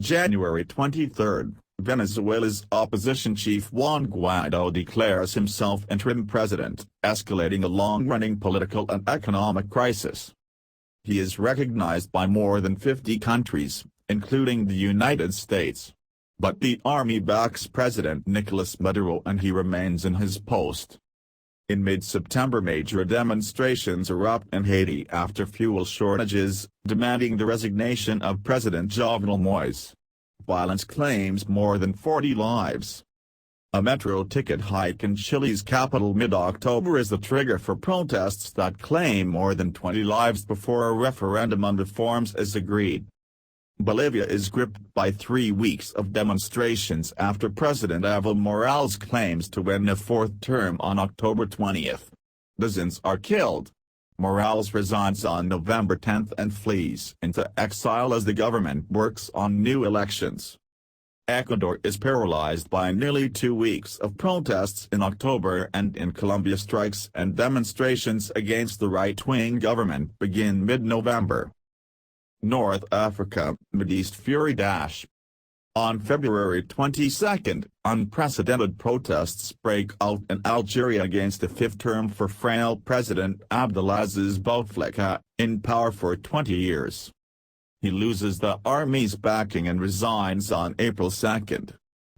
January 23, Venezuela's opposition chief Juan Guaido declares himself interim president, escalating a long-running political and economic crisis. He is recognized by more than 50 countries, including the United States. But the army backs President Nicolas Maduro and he remains in his post. In mid-September, major demonstrations erupt in Haiti after fuel shortages, demanding the resignation of President Jovenel Moise. Violence claims more than 40 lives. A metro ticket hike in Chile's capital mid-October is the trigger for protests that claim more than 20 lives before a referendum on reforms is agreed. Bolivia is gripped by 3 weeks of demonstrations after President Evo Morales claims to win a fourth term on October 20. Dozens are killed. Morales resigns on November 10 and flees into exile as the government works on new elections. Ecuador is paralyzed by nearly 2 weeks of protests in October, and in Colombia strikes and demonstrations against the right-wing government begin mid-November. North Africa, Mideast fury dash. On February 22, unprecedented protests break out in Algeria against the fifth term for frail President Abdelaziz Bouteflika, in power for 20 years. He loses the army's backing and resigns on April 2.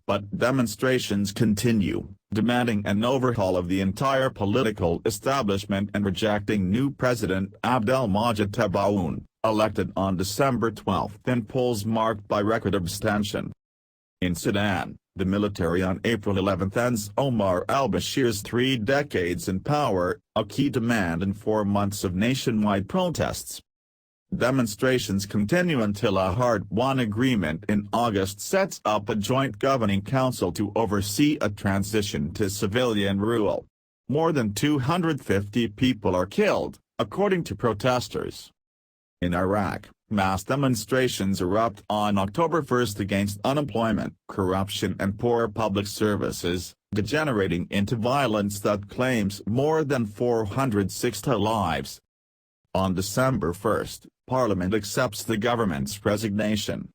But demonstrations continue, demanding an overhaul of the entire political establishment and rejecting new President Abdelmadjid Tebboune, elected on December 12 in polls marked by record abstention. In Sudan, the military on April 11 ends Omar al-Bashir's 3 decades in power, a key demand in 4 months of nationwide protests. Demonstrations continue until a hard-won agreement in August sets up a joint governing council to oversee a transition to civilian rule. More than 250 people are killed, according to protesters. In Iraq, mass demonstrations erupt on October 1 against unemployment, corruption and poor public services, degenerating into violence that claims more than 460 lives. On December 1, Parliament accepts the government's resignation.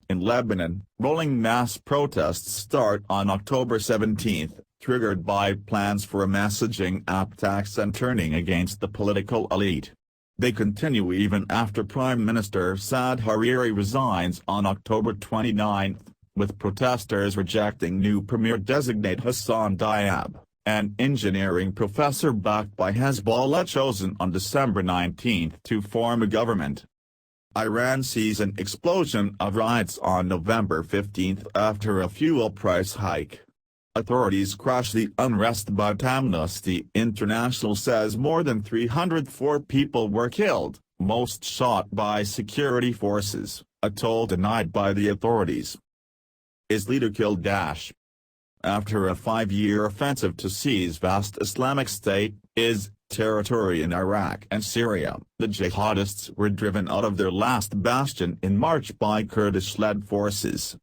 In Lebanon, rolling mass protests start on October 17, triggered by plans for a messaging app tax and turning against the political elite. They continue even after Prime Minister Saad Hariri resigns on October 29, with protesters rejecting new premier-designate Hassan Diab, an engineering professor backed by Hezbollah chosen on December 19 to form a government. Iran sees an explosion of riots on November 15 after a fuel price hike. Authorities crush the unrest, but Amnesty International says more than 304 people were killed, most shot by security forces, a toll denied by the authorities. Is leader killed dash. After a 5-year offensive to seize vast Islamic State-IS territory in Iraq and Syria, the jihadists were driven out of their last bastion in March by Kurdish-led forces.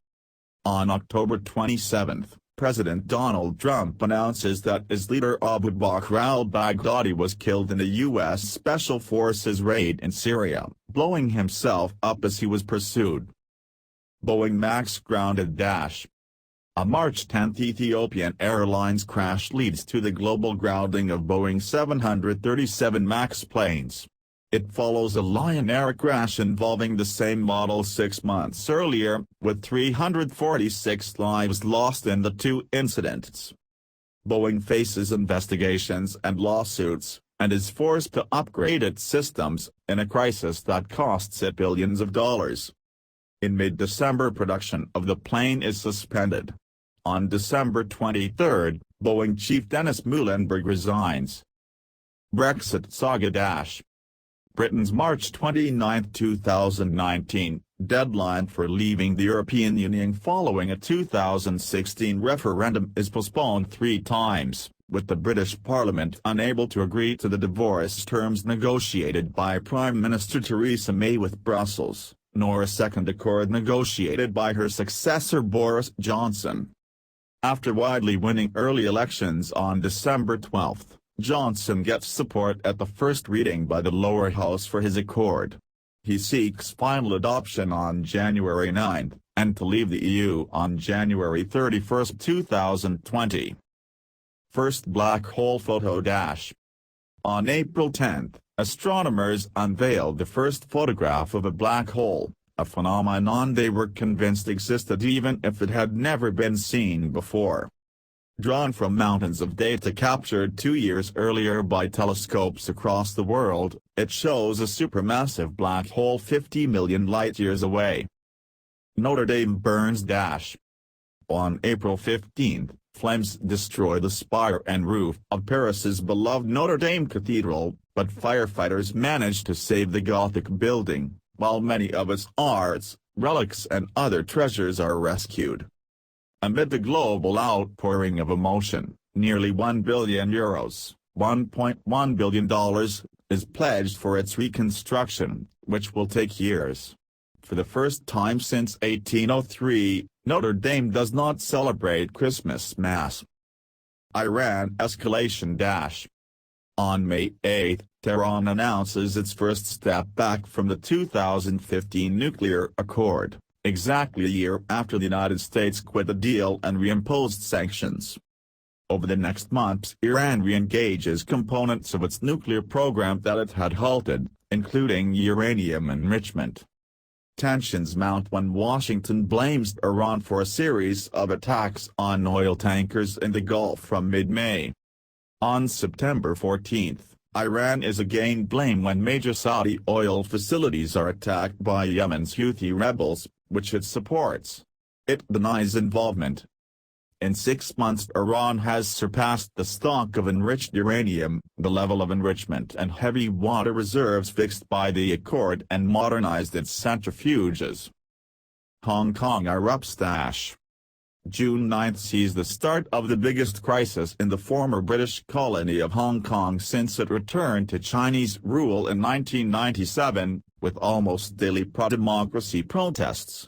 On October 27, President Donald Trump announces that his leader Abu Bakr al-Baghdadi was killed in a U.S. Special Forces raid in Syria, blowing himself up as he was pursued. Boeing MAX grounded dash. A March 10 Ethiopian Airlines crash leads to the global grounding of Boeing 737 MAX planes. It follows a Lion Air crash involving the same model 6 months earlier, with 346 lives lost in the 2 incidents. Boeing faces investigations and lawsuits, and is forced to upgrade its systems, in a crisis that costs it billions of dollars. In mid-December, production of the plane is suspended. On December 23, Boeing chief Dennis Muilenburg resigns. Brexit saga dash. Britain's March 29, 2019, deadline for leaving the European Union following a 2016 referendum is postponed 3 times, with the British Parliament unable to agree to the divorce terms negotiated by Prime Minister Theresa May with Brussels, nor a second accord negotiated by her successor Boris Johnson. After widely winning early elections on December 12, Johnson gets support at the first reading by the lower house for his accord. He seeks final adoption on January 9, and to leave the EU on January 31, 2020. First black hole photo. On April 10, astronomers unveiled the first photograph of a black hole, a phenomenon they were convinced existed even if it had never been seen before. Drawn from mountains of data captured 2 years earlier by telescopes across the world, it shows a supermassive black hole 50 million light-years away. Notre Dame burns. On April 15, flames destroy the spire and roof of Paris's beloved Notre Dame Cathedral, but firefighters manage to save the Gothic building, while many of its arts, relics and other treasures are rescued. Amid the global outpouring of emotion, nearly €1 billion, $1.1 billion, is pledged for its reconstruction, which will take years. For the first time since 1803, Notre Dame does not celebrate Christmas Mass. Iran escalation. On May 8, Tehran announces its first step back from the 2015 nuclear accord, exactly a year after the United States quit the deal and reimposed sanctions. Over the next months, Iran re-engages components of its nuclear program that it had halted, including uranium enrichment. Tensions mount when Washington blames Iran for a series of attacks on oil tankers in the Gulf from mid-May. On September 14, Iran is again blamed when major Saudi oil facilities are attacked by Yemen's Houthi rebels, which it supports. It denies involvement. In 6 months, Iran has surpassed the stock of enriched uranium, the level of enrichment and heavy water reserves fixed by the accord, and modernized its centrifuges. Hong Kong erupts. June 9 sees the start of the biggest crisis in the former British colony of Hong Kong since it returned to Chinese rule in 1997, with almost daily pro-democracy protests.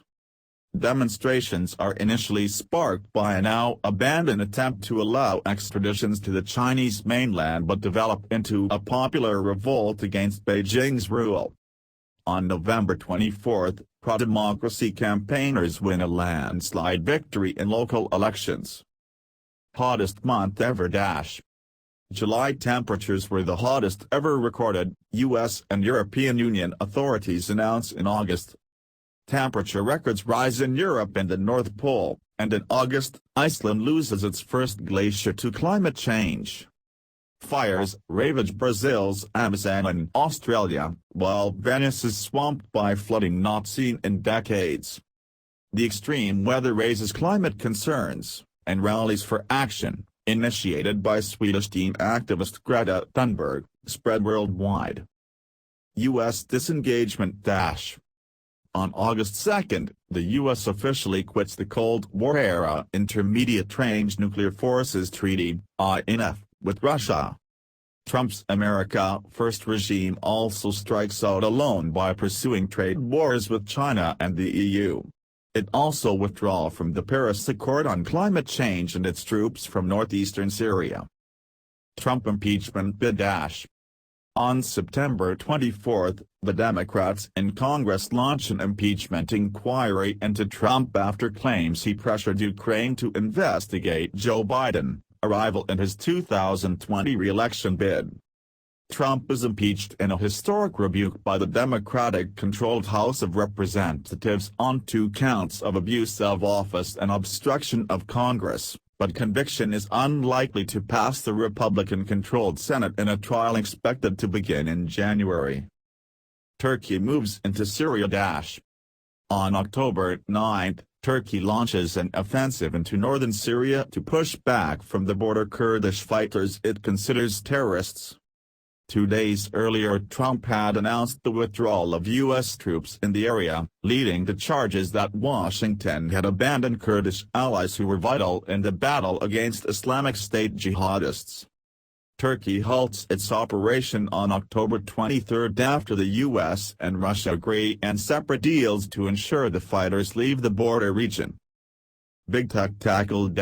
Demonstrations are initially sparked by a now-abandoned attempt to allow extraditions to the Chinese mainland but develop into a popular revolt against Beijing's rule. On November 24, pro-democracy campaigners win a landslide victory in local elections. Hottest month ever. July temperatures were the hottest ever recorded, U.S. and European Union authorities announce in August. Temperature records rise in Europe and the North Pole, and in August, Iceland loses its first glacier to climate change. Fires ravage Brazil's Amazon and Australia, while Venice is swamped by flooding not seen in decades. The extreme weather raises climate concerns, and rallies for action, initiated by Swedish teen activist Greta Thunberg, spread worldwide. U.S. disengagement. On August 2, the U.S. officially quits the Cold War-era Intermediate-Range Nuclear Forces Treaty, INF, with Russia. Trump's America First regime also strikes out alone by pursuing trade wars with China and the EU. It also withdrew from the Paris Accord on climate change and its troops from northeastern Syria. Trump impeachment bid. On September 24, the Democrats in Congress launch an impeachment inquiry into Trump after claims he pressured Ukraine to investigate Joe Biden, a rival in his 2020 re-election bid. Trump is impeached in a historic rebuke by the Democratic-controlled House of Representatives on 2 counts of abuse of office and obstruction of Congress, but conviction is unlikely to pass the Republican-controlled Senate in a trial expected to begin in January. Turkey moves into Syria. On October 9, Turkey launches an offensive into northern Syria to push back from the border Kurdish fighters it considers terrorists. 2 days earlier, Trump had announced the withdrawal of U.S. troops in the area, leading to charges that Washington had abandoned Kurdish allies who were vital in the battle against Islamic State jihadists. Turkey halts its operation on October 23 after the U.S. and Russia agree on separate deals to ensure the fighters leave the border region. Big Tech tackled.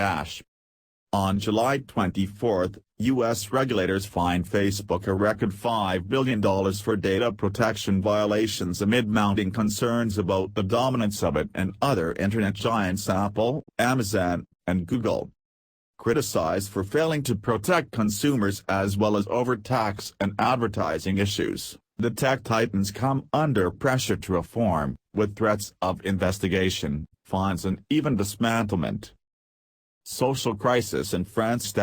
On July 24, U.S. regulators fined Facebook a record $5 billion for data protection violations amid mounting concerns about the dominance of it and other internet giants Apple, Amazon, and Google. Criticized for failing to protect consumers as well as over tax and advertising issues, the tech titans come under pressure to reform, with threats of investigation, fines and even dismantlement. Social crisis in France.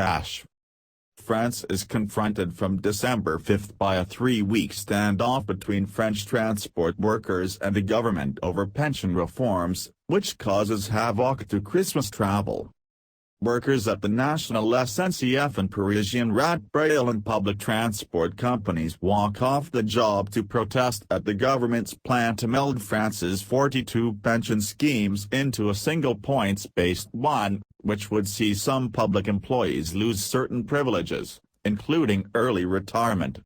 France is confronted from December 5 by a 3-week standoff between French transport workers and the government over pension reforms, which causes havoc to Christmas travel. Workers at the National SNCF and Parisian Rat Rail and public transport companies walk off the job to protest at the government's plan to meld France's 42 pension schemes into a single points-based one, which would see some public employees lose certain privileges, including early retirement.